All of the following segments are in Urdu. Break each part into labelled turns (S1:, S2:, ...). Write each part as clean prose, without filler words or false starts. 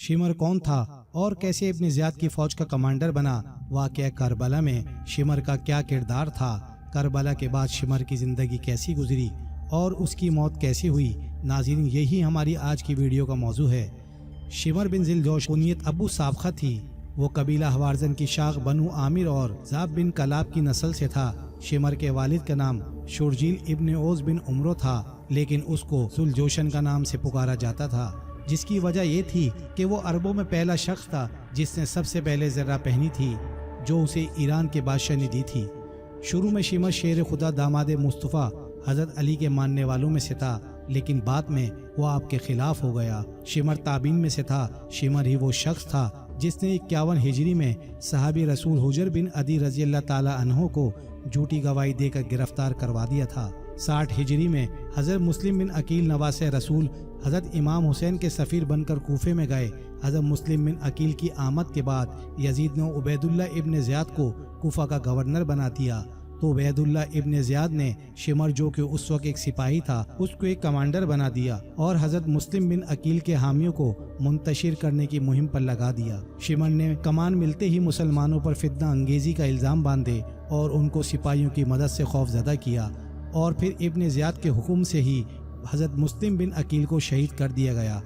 S1: شمر کون تھا اور کیسے ابن زیاد کی فوج کا کمانڈر بنا؟ واقعہ کربلا میں شمر کا کیا کردار تھا؟ کربلا کے بعد شمر کی زندگی کیسی گزری اور اس کی موت کیسی ہوئی؟ ناظرین، یہی ہماری آج کی ویڈیو کا موضوع ہے۔ شمر بن ذیلجوش کنیت ابو سابقہ تھی۔ وہ قبیلہ ہوارزن کی شاخ بنو عامر اور ذاب بن کلاب کی نسل سے تھا۔ شمر کے والد کا نام شرجیل ابن اوز بن عمرو تھا، لیکن اس کو ذوالجوشن کا نام سے پکارا جاتا تھا، جس کی وجہ یہ تھی کہ وہ عربوں میں پہلا شخص تھا جس نے سب سے پہلے زرہ پہنی تھی، جو اسے ایران کے بادشاہ نے دی تھی۔ شروع میں شمر شیر خدا داماد مصطفیٰ حضرت علی کے ماننے والوں میں سے تھا، لیکن بعد میں وہ آپ کے خلاف ہو گیا۔ شمر تابعین میں سے تھا۔ شمر ہی وہ شخص تھا جس نے 51 ہجری میں صحابی رسول حجر بن عدی رضی اللہ تعالی عنہ کو جھوٹی گواہی دے کر گرفتار کروا دیا تھا۔ 60 ہجری میں حضرت مسلم بن عقیل نواسہ رسول حضرت امام حسین کے سفیر بن کر کوفے میں گئے۔ حضرت مسلم بن عقیل کی آمد کے بعد یزید نے عبید اللہ ابن زیاد کو کوفہ کا گورنر بنا دیا، تو عبید اللہ ابن زیاد نے شمر، جو کہ اس وقت ایک سپاہی تھا، اس کو ایک کمانڈر بنا دیا اور حضرت مسلم بن عقیل کے حامیوں کو منتشر کرنے کی مہم پر لگا دیا۔ شمر نے کمان ملتے ہی مسلمانوں پر فتنہ انگیزی کا الزام باندھے اور ان کو سپاہیوں کی مدد سے خوف زدہ کیا، اور پھر ابن زیاد کے حکم سے ہی حضرت مسلم بن عقیل کو شہید کر دیا گیا۔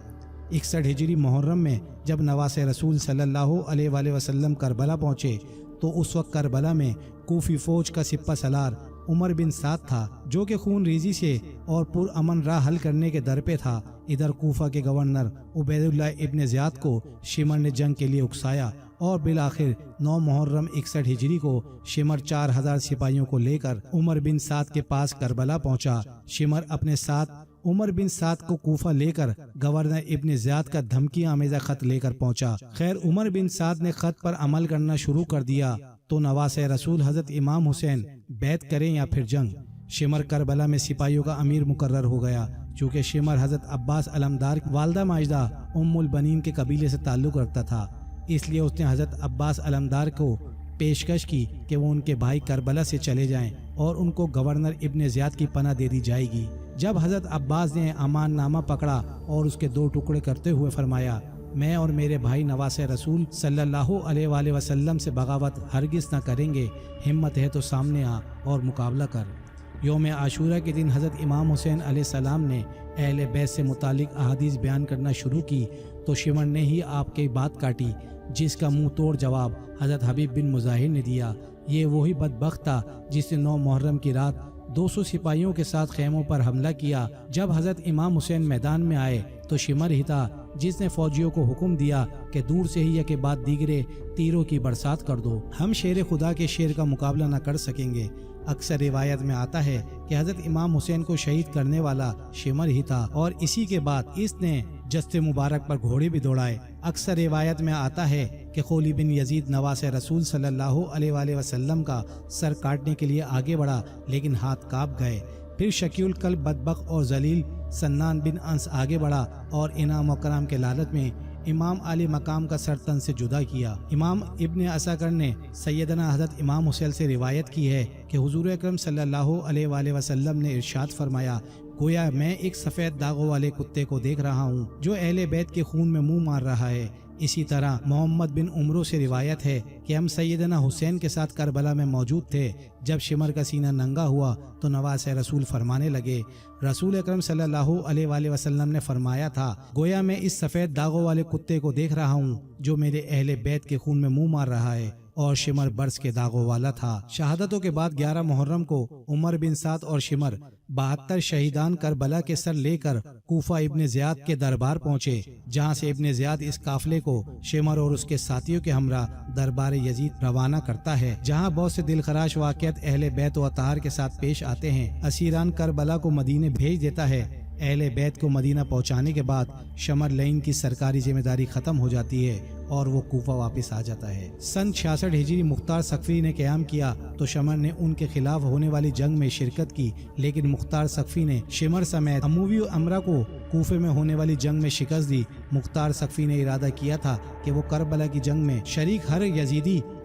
S1: 61 ہجری محرم میں جب نواسہ رسول صلی اللہ علیہ وآلہ وسلم کربلا پہنچے تو اس وقت کربلا میں کوفی فوج کا سپہ سالار عمر بن سعد تھا، جو کہ خون ریزی سے اور پرامن راہ حل کرنے کے در پہ تھا۔ ادھر کوفہ کے گورنر عبید اللہ ابن زیاد کو شمر نے جنگ کے لیے اکسایا، اور بالآخر 9 محرم 61 ہجری کو شمر 4000 سپاہیوں کو لے کر عمر بن سعد کے پاس کربلا پہنچا۔ شمر اپنے ساتھ عمر بن سعد کو کوفہ لے کر گورنر ابن زیاد کا دھمکی آمیزہ خط لے کر پہنچا۔ خیر، عمر بن سعد نے خط پر عمل کرنا شروع کر دیا تو نواسہ رسول حضرت امام حسین بیعت کریں یا پھر جنگ۔ شمر کربلا میں سپاہیوں کا امیر مقرر ہو گیا۔ چونکہ شمر حضرت عباس علمدار والدہ ماجدہ ام البنین کے قبیلے سے تعلق رکھتا تھا، اس لیے اس نے حضرت عباس علمدار کو پیشکش کی کہ وہ ان کے بھائی کربلا سے چلے جائیں اور ان کو گورنر ابن زیاد کی پناہ دے دی جائے گی۔ جب حضرت عباس نے امان نامہ پکڑا اور اس کے 2 ٹکڑے کرتے ہوئے فرمایا، میں اور میرے بھائی نواسہ رسول صلی اللہ علیہ وآلہ وسلم سے بغاوت ہرگز نہ کریں گے، ہمت ہے تو سامنے آ اور مقابلہ کر۔ یوم عاشورہ کے دن حضرت امام حسین علیہ السلام نے اہل بیت سے متعلق احادیث بیان کرنا شروع کی تو شمر نے ہی آپ کی بات کاٹی، جس کا منہ توڑ جواب حضرت حبیب بن مظاہر نے دیا۔ یہ وہی بدبخت تھا جس نے 9 محرم کی رات 200 سپاہیوں کے ساتھ خیموں پر حملہ کیا۔ جب حضرت امام حسین میدان میں آئے تو شمر ہی تھا جس نے فوجیوں کو حکم دیا کہ دور سے ہی یکے بعد دیگرے تیروں کی برسات کر دو، ہم شیر خدا کے شیر کا مقابلہ نہ کر سکیں گے۔ اکثر روایت میں آتا ہے کہ حضرت امام حسین کو شہید کرنے والا شمر ہی تھا، اور اسی کے بعد اس نے جستے مبارک پر گھوڑے بھی دوڑائے۔ اکثر روایت میں آتا ہے کہ خولی بن یزید نواسہ رسول صلی اللہ علیہ وآلہ وسلم کا سر کاٹنے کے لیے آگے بڑھا، لیکن ہاتھ کانپ گئے۔ پھر شکی القلب بدبخت اور ذلیل سنان بن انس آگے بڑھا اور انعام و کرام کے لالچ میں امام علی مقام کا سر تن سے جدا کیا۔ امام ابن عساکر نے سیدنا حضرت امام حسین سے روایت کی ہے کہ حضور اکرم صلی اللہ علیہ وآلہ وسلم نے ارشاد فرمایا، گویا میں ایک سفید داغوں والے کتے کو دیکھ رہا ہوں جو اہل بیت کے خون میں منہ مار رہا ہے۔ اسی طرح محمد بن عمرو سے روایت ہے کہ ہم سیدنا حسین کے ساتھ کربلا میں موجود تھے۔ جب شمر کا سینہ ننگا ہوا تو نواسہ رسول فرمانے لگے، رسول اکرم صلی اللہ علیہ وآلہ وسلم نے فرمایا تھا، گویا میں اس سفید داغوں والے کتے کو دیکھ رہا ہوں جو میرے اہل بیت کے خون میں منہ مار رہا ہے، اور شمر برس کے داغوں والا تھا۔ شہادتوں کے بعد 11 محرم کو عمر بن سعد اور شمر 72 شہیدان کربلا کے سر لے کر کوفہ ابن زیاد کے دربار پہنچے، جہاں سے ابن زیاد اس قافلے کو شمر اور اس کے ساتھیوں کے ہمراہ دربار یزید روانہ کرتا ہے، جہاں بہت سے دلخراش واقعات اہل بیت و اطہار کے ساتھ پیش آتے ہیں۔ اسیران کربلا کو مدینے بھیج دیتا ہے۔ اہل بیت کو مدینہ پہنچانے کے بعد شمر لعین کی سرکاری ذمہ داری ختم ہو جاتی ہے اور وہ کوفہ واپس آ جاتا ہے۔ سن 66 ہجری مختار سقفی نے قیام کیا تو شمر نے ان کے خلاف ہونے والی جنگ میں شرکت کی، لیکن مختار سقفی نے شمر سمیت اموی و امرا کو کوفے میں ہونے والی جنگ میں شکست دی۔ مختار سقفی نے ارادہ کیا تھا کہ وہ کربلا کی جنگ میں شریک ہر یزیدی